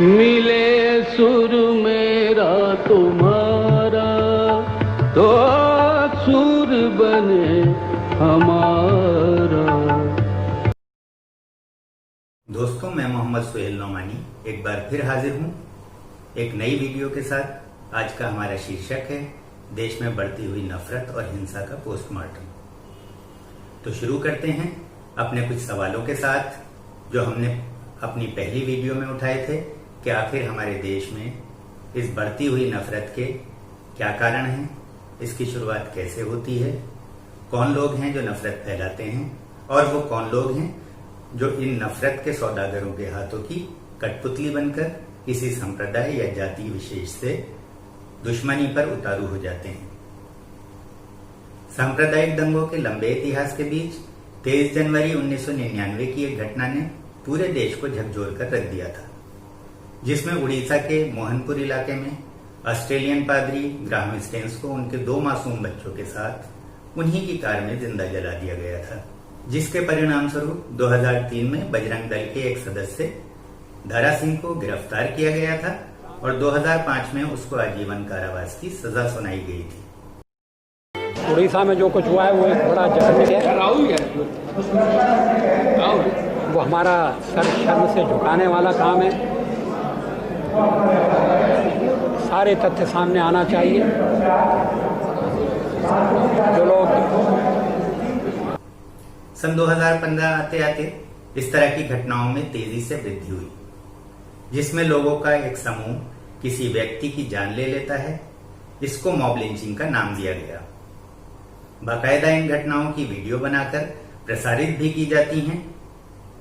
मिले सुर मेरा तुम्हारा तो सुर बने हमारा। दोस्तों, मैं मोहम्मद सुहेल नोमानी एक बार फिर हाजिर हूं एक नई वीडियो के साथ। आज का हमारा शीर्षक है देश में बढ़ती हुई नफरत और हिंसा का पोस्टमार्टम। तो शुरू करते हैं अपने कुछ सवालों के साथ जो हमने अपनी पहली वीडियो में उठाए थे कि आखिर हमारे देश में इस बढ़ती हुई नफरत के क्या कारण हैं, इसकी शुरुआत कैसे होती है, कौन लोग हैं जो नफरत फैलाते हैं और वो कौन लोग हैं जो इन नफरत के सौदागरों के हाथों की कठपुतली बनकर किसी संप्रदाय या जाति विशेष से दुश्मनी पर उतारू हो जाते हैं। सांप्रदायिक दंगों के लंबे इतिहास के बीच 23 जनवरी 1999 की एक घटना ने पूरे देश को झकझोर कर रख दिया था, जिसमें उड़ीसा के मोहनपुर इलाके में ऑस्ट्रेलियन पादरी ग्राहम स्टेन्स को उनके 2 मासूम बच्चों के साथ उन्हीं की कार में जिंदा जला दिया गया था, जिसके परिणाम स्वरूप 2003 में बजरंग दल के एक सदस्य दारा सिंह को गिरफ्तार किया गया था और 2005 में उसको आजीवन कारावास की सजा सुनाई गई थी। उड़ीसा में जो कुछ हुआ है वो एक बड़ा जघन्य है। वो हमारा सर शर्म से झुकाने वाला काम है। सारे तथ्य सामने आना चाहिए। जो लोग सन 2015 आते आते इस तरह की घटनाओं में तेजी से वृद्धि हुई, जिसमें लोगों का एक समूह किसी व्यक्ति की जान ले लेता है। इसको मॉब लिंचिंग का नाम दिया गया। बाकायदा इन घटनाओं की वीडियो बनाकर प्रसारित भी की जाती हैं।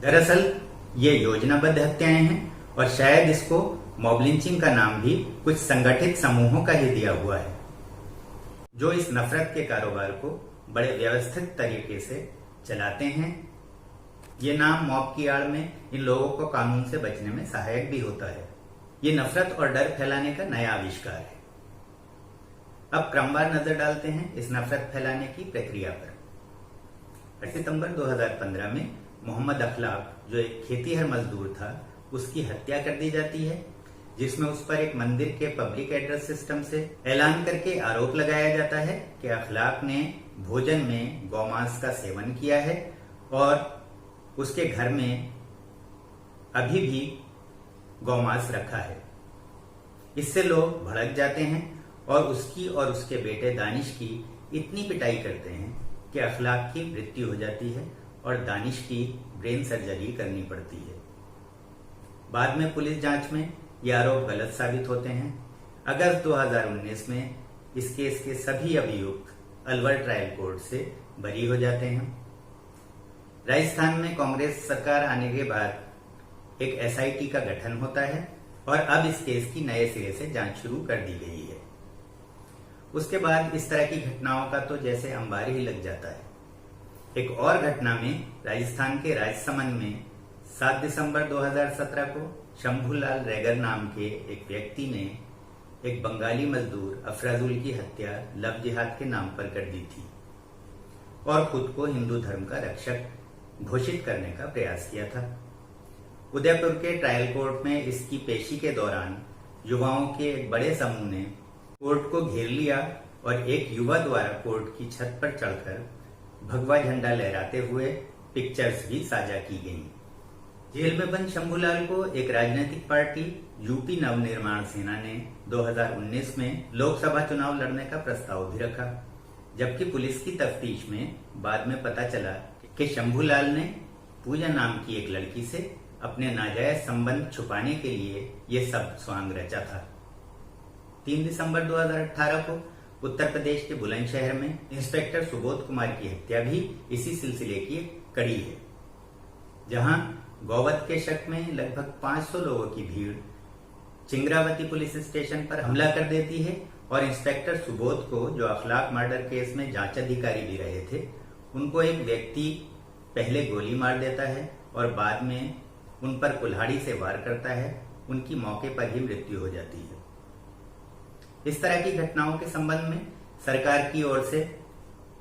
दरअसल ये योजनाबद्ध हत्याएं हैं और शायद इसको मॉब लिंचिंग का नाम भी कुछ संगठित समूहों का ही दिया हुआ है, जो इस नफरत के कारोबार को बड़े व्यवस्थित तरीके से चलाते हैं। ये नाम मॉब की आड़ में इन लोगों को कानून से बचने में सहायक भी होता है। ये नफरत और डर फैलाने का नया आविष्कार है। अब क्रमवार नजर डालते हैं इस नफरत फैलाने की प्रक्रिया पर। 8 सितंबर 2015 में मोहम्मद अखलाक, जो एक खेतीहर मजदूर था, उसकी हत्या कर दी जाती है, जिसमें उस पर एक मंदिर के पब्लिक एड्रेस सिस्टम से ऐलान करके आरोप लगाया जाता है कि अखलाक ने भोजन में गौमांस का सेवन किया है और उसके घर में अभी भी गौमांस रखा है। इससे लोग भड़क जाते हैं और उसकी और उसके बेटे दानिश की इतनी पिटाई करते हैं कि अखलाक की मृत्यु हो जाती है और दानिश की ब्रेन सर्जरी करनी पड़ती है। बाद में पुलिस जांच में ये आरोप गलत साबित होते हैं। अगस्त 2019 में इस केस के सभी अभियुक्त अलवर ट्रायल कोर्ट से बरी हो जाते हैं। राजस्थान में कांग्रेस सरकार आने के बाद एक एसआईटी का गठन होता है और अब इस केस की नए सिरे से जांच शुरू कर दी गई है। उसके बाद इस तरह की घटनाओं का तो जैसे अंबार ही लग जाता है। एक और घटना में राजस्थान के राजसमंद में 7 दिसंबर 2017 को शंभूलाल रेगर नाम के एक व्यक्ति ने एक बंगाली मजदूर अफराजुल की हत्या लव जिहाद के नाम पर कर दी थी और खुद को हिंदू धर्म का रक्षक घोषित करने का प्रयास किया था। उदयपुर के ट्रायल कोर्ट में इसकी पेशी के दौरान युवाओं के एक बड़े समूह ने कोर्ट को घेर लिया और एक युवा द्वारा कोर्ट की छत पर चढ़कर भगवा झंडा लहराते हुए पिक्चर्स भी साझा की गईं। जेल में बंद शंभूलाल को एक राजनीतिक पार्टी यूपी नवनिर्माण सेना ने 2019 में लोकसभा चुनाव लड़ने का प्रस्ताव भी रखा, जबकि पुलिस की तफ्तीश में बाद में पता चला कि शंभूलाल ने पूजा नाम की एक लड़की से अपने नाजायज संबंध छुपाने के लिए ये सब स्वांग रचा था। 3 दिसंबर 2018 को उत्तर प्रदेश के बुलंदशहर में इंस्पेक्टर सुबोध कुमार की हत्या भी इसी सिलसिले की एक कड़ी है, जहां गौवध के शक में लगभग 500 लोगों की भीड़ चिंगरावती पुलिस स्टेशन पर हमला कर देती है और इंस्पेक्टर सुबोध को, जो अखलाक मर्डर केस में जांच अधिकारी भी रहे थे, उनको एक व्यक्ति पहले गोली मार देता है और बाद में उन पर कुल्हाड़ी से वार करता है। उनकी मौके पर ही मृत्यु हो जाती है। इस तरह की घटनाओं के संबंध में सरकार की ओर से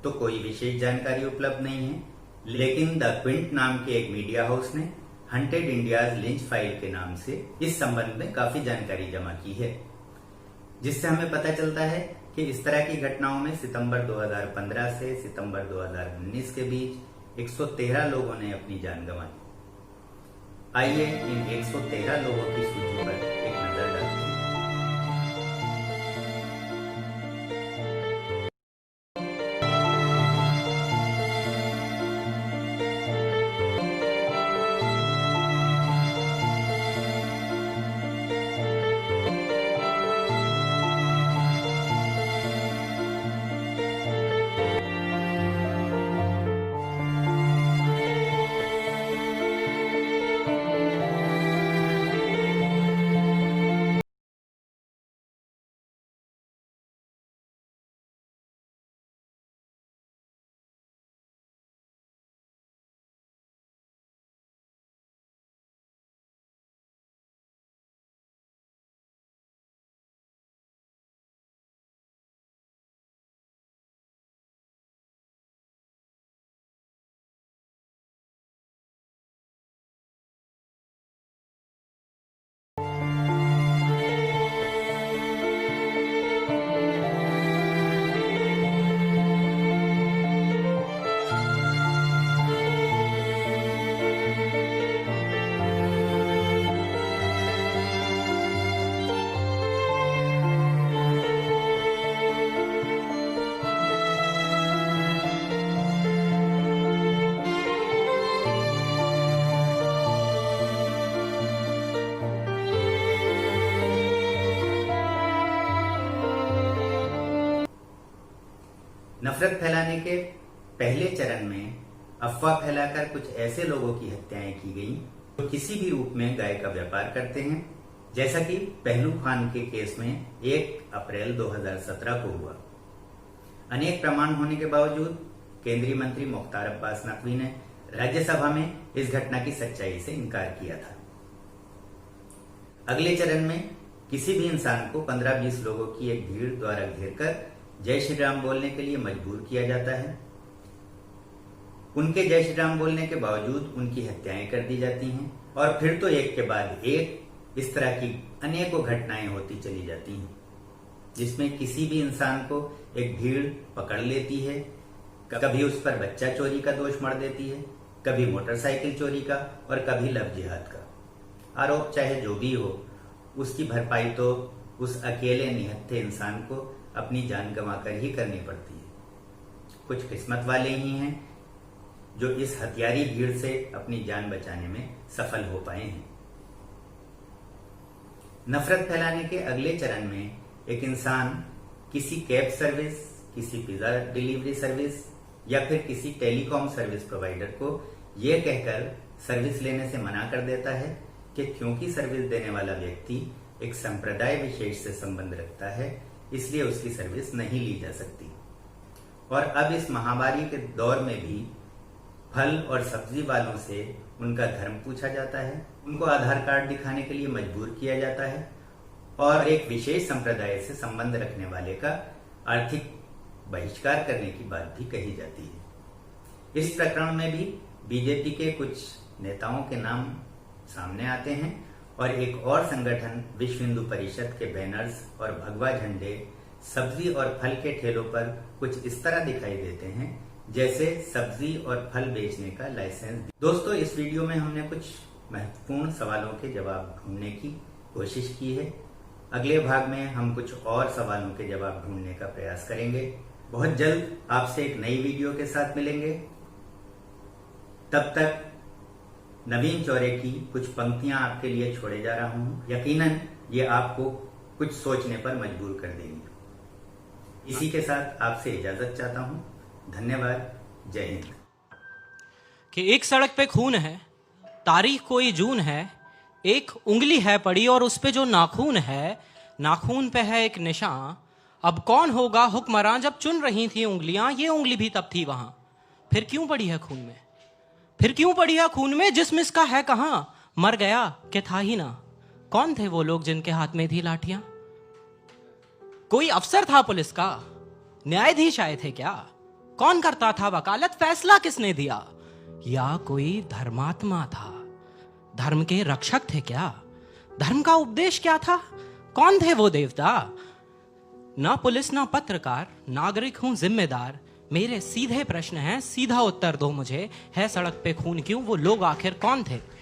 तो कोई विशेष जानकारी उपलब्ध नहीं है, लेकिन द क्विंट नाम के एक मीडिया हाउस ने हंटेड इंडियाज लिंच फाइल के नाम से इस संबंध में काफी जानकारी जमा की है, जिससे हमें पता चलता है कि इस तरह की घटनाओं में सितंबर 2015 से सितंबर 2019 के बीच 113 लोगों ने अपनी जान गंवाई। आइए इन 113 लोगों की सूची पर एक नजर डालते हैं। नफरत फैलाने के पहले चरण में अफवाह फैलाकर कुछ ऐसे लोगों की हत्याएं की गईं जो किसी भी रूप में गाय का व्यापार करते हैं, जैसा कि पहलू खान के केस में 1 अप्रैल 2017 को हुआ। अनेक प्रमाण होने के बावजूद केंद्रीय मंत्री मुख्तार अब्बास नकवी ने राज्यसभा में इस घटना की सच्चाई से इनकार किया था। अगले चरण में किसी भी इंसान को 15-20 लोगों की एक भीड़ द्वारा घेरकर जय श्री राम बोलने के लिए मजबूर किया जाता है। उनके जय श्री राम बोलने के बावजूद उनकी हत्याएं कर दी जाती हैं और फिर तो एक के बाद एक इस तरह की अनेकों घटनाएं होती चली जाती हैं, जिसमें किसी भी इंसान को एक भीड़ पकड़ लेती है, कभी उस पर बच्चा चोरी का दोष मढ़ देती है, कभी मोटरसाइकिल चोरी का और कभी लव जिहाद का। आरोप चाहे जो भी हो, उसकी भरपाई तो उस अकेले निहत्थे इंसान को अपनी जान गंवाकर ही करनी पड़ती है। कुछ किस्मत वाले ही हैं जो इस हथियारी भीड़ से अपनी जान बचाने में सफल हो पाए हैं। नफरत फैलाने के अगले चरण में एक इंसान किसी कैब सर्विस, किसी पिज्जा डिलीवरी सर्विस या फिर किसी टेलीकॉम सर्विस प्रोवाइडर को यह कहकर सर्विस लेने से मना कर देता है कि क्योंकि सर्विस देने वाला व्यक्ति एक संप्रदाय विशेष से संबंध रखता है, इसलिए उसकी सर्विस नहीं ली जा सकती। और अब इस महामारी के दौर में भी फल और सब्जी वालों से उनका धर्म पूछा जाता है, उनको आधार कार्ड दिखाने के लिए मजबूर किया जाता है और एक विशेष संप्रदाय से संबंध रखने वाले का आर्थिक बहिष्कार करने की बात भी कही जाती है। इस प्रकरण में भी बीजेपी के कुछ नेताओं के नाम सामने आते हैं और एक और संगठन विश्व हिंदू परिषद के बैनर्स और भगवा झंडे सब्जी और फल के ठेलों पर कुछ इस तरह दिखाई देते हैं जैसे सब्जी और फल बेचने का लाइसेंस। दोस्तों, इस वीडियो में हमने कुछ महत्वपूर्ण सवालों के जवाब ढूंढने की कोशिश की है। अगले भाग में हम कुछ और सवालों के जवाब ढूंढने का प्रयास करेंगे। बहुत जल्द आपसे एक नई वीडियो के साथ मिलेंगे। तब तक नवीन चौरे की कुछ पंक्तियां आपके लिए छोड़े जा रहा हूं। यकीनन ये आपको कुछ सोचने पर मजबूर कर देंगी। इसी के साथ आपसे इजाजत चाहता हूं। धन्यवाद। जय हिंद। कि एक सड़क पे खून है, तारीख कोई जून है, एक उंगली है पड़ी और उस पे जो नाखून है, नाखून पे है एक निशान। अब कौन होगा हुक्मरान? जब चुन रही थी उंगलियां, ये उंगली भी तब थी वहां। फिर क्यों पड़ी है खून में? फिर क्यों पड़ी है खून में? जिस्म इसका है कहां? मर गया कि था ही ना। कौन थे वो लोग जिनके हाथ में थी लाठियां? कोई अफसर था पुलिस का? न्यायाधीश आए थे क्या? कौन करता था वकालत? फैसला किसने दिया? या कोई धर्मात्मा था धर्म के रक्षक थे क्या? धर्म का उपदेश क्या था? कौन थे वो देवता? ना पुलिस ना पत्रकार, नागरिक हूं जिम्मेदार। मेरे सीधे प्रश्न हैं, सीधा उत्तर दो मुझे। है सड़क पे खून क्यों? वो लोग आखिर कौन थे?